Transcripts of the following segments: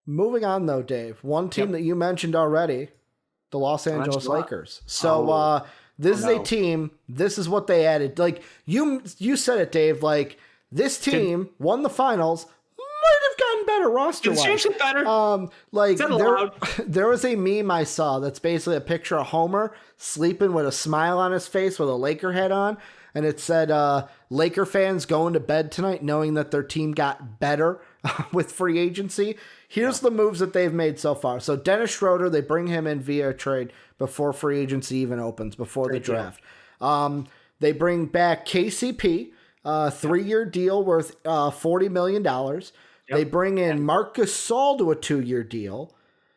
Moving on, though, Dave. One team that you mentioned already, the Los Angeles Lakers. So this is a team. This is what they added. Like you said it, Dave. Like this team won the finals. Might have gotten better roster-wise. It's actually better. There was a meme I saw that's basically a picture of Homer sleeping with a smile on his face with a Laker hat on, and it said, "Laker fans going to bed tonight knowing that their team got better with free agency." Here's the moves that they've made so far. So Dennis Schroeder, they bring him in via a trade before free agency even opens, before the draft. They bring back KCP, 3-year deal worth $40 million. They bring in Marc Gasol to a 2-year deal.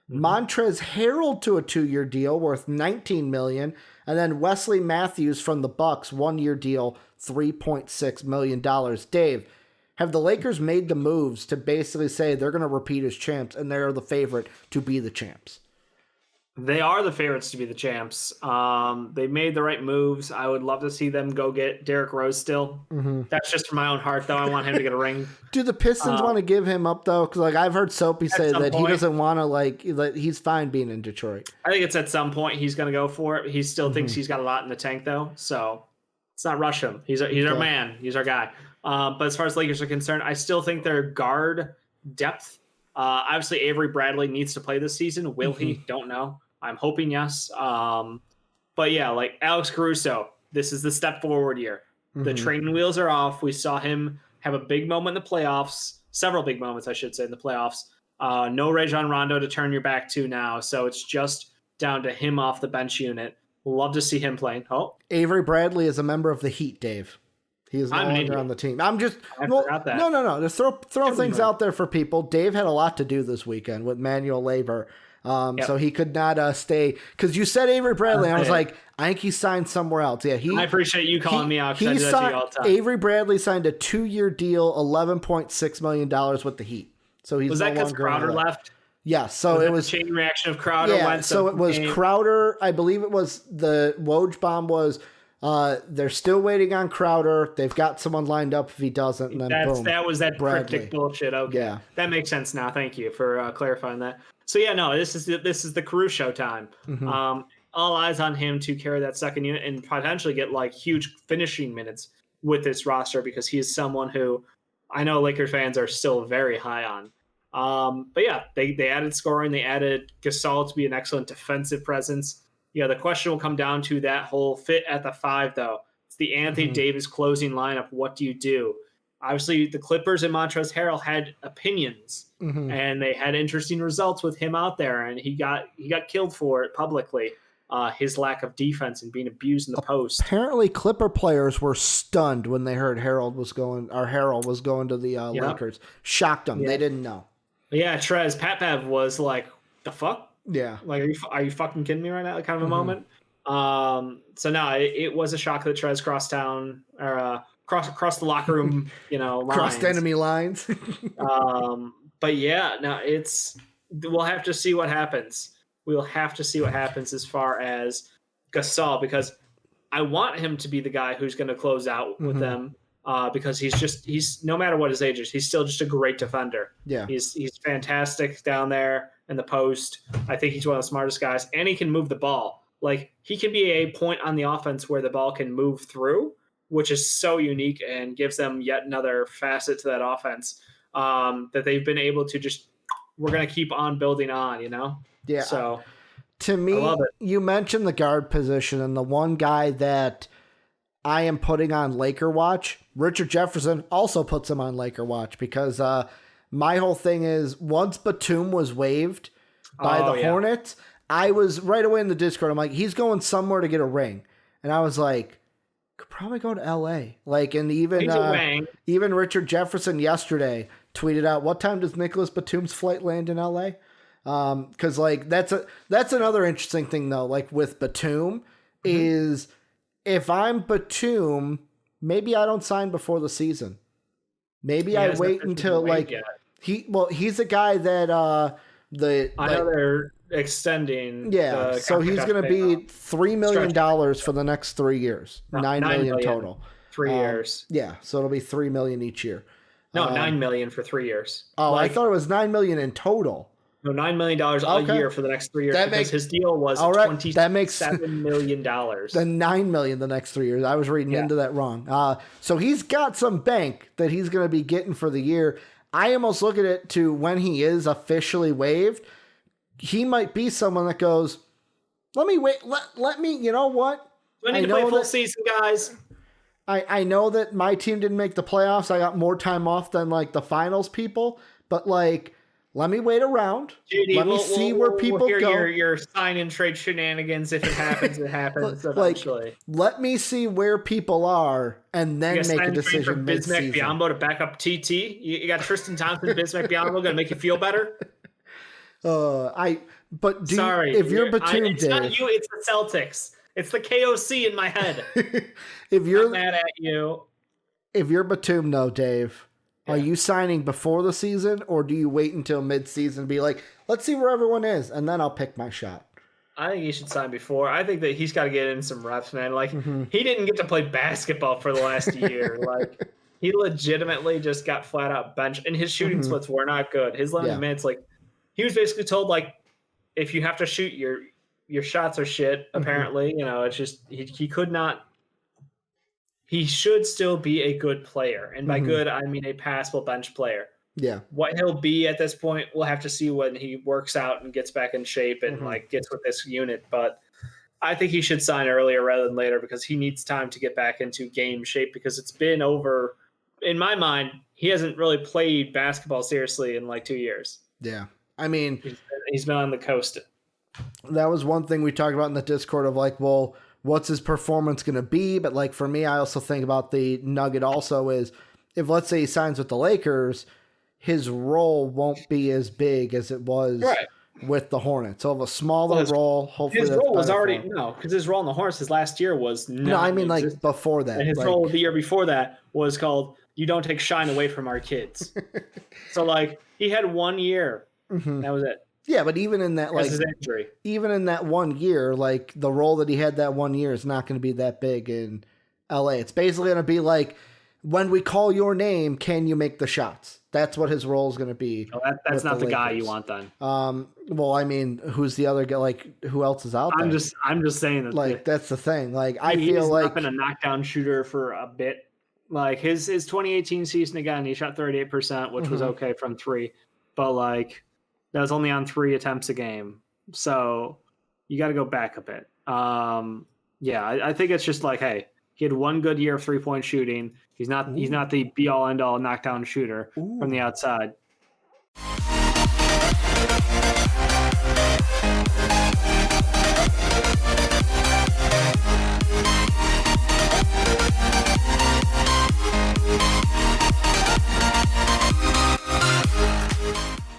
Montrezl Harrell to a 2-year deal worth $19 million. And then Wesley Matthews from the Bucks, 1-year deal, $3.6 million. Dave, have the Lakers made the moves to basically say they're going to repeat as champs and they're the favorite to be the champs? They are the favorites to be the champs. They made the right moves. I would love to see them go get Derrick Rose still. That's just for my own heart, though. I want him to get a ring. Do the Pistons want to give him up, though? Because I've heard Soapy say that he doesn't want to, he's fine being in Detroit. I think it's at some point he's going to go for it. He still thinks he's got a lot in the tank, though. So let's not rush him. He's our man. He's our guy. But as far as Lakers are concerned, I still think their guard depth. Obviously, Avery Bradley needs to play this season. Will he? Don't know. I'm hoping yes. But yeah, like Alex Caruso, this is the step forward year. The training wheels are off. We saw him have a big moment in the playoffs, several big moments, I should say, in the playoffs. No Rajon Rondo to turn your back to now. So it's just down to him off the bench unit. Love to see him playing. Oh, Avery Bradley is a member of the Heat, Dave. He is no longer on the team. I forgot that. No. Just throw things out there for people. Dave had a lot to do this weekend with manual labor. So he could not stay. Because you said Avery Bradley, and I was like, I think he signed somewhere else. Yeah, I appreciate you calling me out. He signed, all the time. Avery Bradley signed a 2-year deal, $11.6 million with the Heat. So he's was that because Crowder left? Yeah, so it was a chain reaction of Crowder. Yeah, so it was Crowder. I believe it was the Woj bomb was. They're still waiting on Crowder. They've got someone lined up if he doesn't, and then boom. That was that Bradley. cryptic bullshit. Okay, yeah, that makes sense now. Thank you for clarifying that. So yeah, no, this is the Caruso time. All eyes on him to carry that second unit and potentially get like huge finishing minutes with this roster because he is someone who I know Lakers fans are still very high on. But yeah, they added scoring. They added Gasol to be an excellent defensive presence. Yeah, the question will come down to that whole fit at the 5, though. It's the Anthony Davis closing lineup. What do you do? Obviously, the Clippers and Montrezl Harrell had opinions, and they had interesting results with him out there, and he got killed for it publicly. His lack of defense and being abused in the post. Apparently, Clipper players were stunned when they heard Harrell was going to the Lakers. Shocked them. Yeah. They didn't know. Yeah, Trez Pat was like, "The fuck." Yeah, like are you fucking kidding me right now? Like, kind of a moment. So no, it was a shock that Trez crossed town or cross the locker room, lines. Crossed enemy lines. But yeah, no, we'll have to see what happens. We'll have to see what happens as far as Gasol because I want him to be the guy who's going to close out with them. Because he's no matter what his age is, he's still just a great defender. Yeah, he's fantastic down there in the post. I think he's one of the smartest guys, and he can move the ball. Like he can be a point on the offense where the ball can move through, which is so unique and gives them yet another facet to that offense that they've been able to just. We're gonna keep on building on, Yeah. So to me, you mentioned the guard position, and the one guy that I am putting on Laker watch, Richard Jefferson also puts him on Laker watch because my whole thing is once Batum was waived by the Hornets, I was right away in the Discord. I'm like, he's going somewhere to get a ring. And I was like, could probably go to LA. Like, and even Richard Jefferson yesterday tweeted out, what time does Nicholas Batum's flight land in LA? Cause like, that's another interesting thing though. Like with Batum is if I'm Batum, maybe I don't sign before the season. Maybe I wait until like he's a guy that I know they're extending. Yeah, so he's going to be $3 million for the next 3 years. $9 million total. 3 years. Yeah, so it'll be $3 million each year. No, $9 million for 3 years. Oh, I thought it was $9 million in total. No, $9 million a year for the next 3 years his deal was $27 million. Then $9 million the next 3 years. I was reading into that wrong. So he's got some bank that he's going to be getting for the year. I almost look at it to when he is officially waived, he might be someone that goes, let me wait. Let me, you know what? I need to play full season, guys. I know that my team didn't make the playoffs. I got more time off than like the finals people, but like, let me wait around. JD, let me see where people hear go. Your sign and trade shenanigans. If it happens, it happens eventually. Like, let me see where people are and then make a decision mid-season. Bismack Biyombo to back up TT. You got Tristan Thompson, Bismack Biyombo going to make you feel better? If you're Batum, it's not you, it's the Celtics. It's the KOC in my head. If you're I'm mad at you. If you're Batum, though, Dave, are you signing before the season, or do you wait until mid-season and be like, let's see where everyone is, and then I'll pick my shot? I think he should sign before. I think that he's got to get in some reps, man. Like, he didn't get to play basketball for the last year. Like, he legitimately just got flat out benched, and his shooting splits were not good. His limited minutes, like, he was basically told, like, if you have to shoot, your shots are shit, apparently. You know, it's just he could not. He should still be a good player. And by good, I mean a passable bench player. Yeah. What he'll be at this point, we'll have to see when he works out and gets back in shape and like gets with this unit. But I think he should sign earlier rather than later because he needs time to get back into game shape because it's been over. In my mind, he hasn't really played basketball seriously in like 2 years. Yeah. I mean, he's been on the coast. That was one thing we talked about in the Discord of like, well, what's his performance going to be? But like for me, I also think about the nugget also is if let's say he signs with the Lakers, his role won't be as big as it was with the Hornets. So of a smaller role, hopefully his role was already because his role in the Hornets his last year was like before that. And his role the year before that was called "You don't take shine away from our kids." So like he had 1 year. That was it. Yeah, but even in that, like, his injury. Even in that 1 year, like the role that he had that 1 year is not going to be that big in LA. It's basically going to be like, when we call your name, can you make the shots? That's what his role is going to be. Oh, that's not the guy you want then. Well, I mean, who's the other guy? Like, who else is out there? I'm just saying that. Like, that's the thing. Like, I feel like he's been a knockdown shooter for a bit. Like his 2018 season again, he shot 38%, which was okay from three, but like. That was only on 3 attempts a game. So you got to go back a bit. I think it's just like, hey, he had 1 good year of 3-point shooting. He's not the be all end all knockdown shooter from the outside.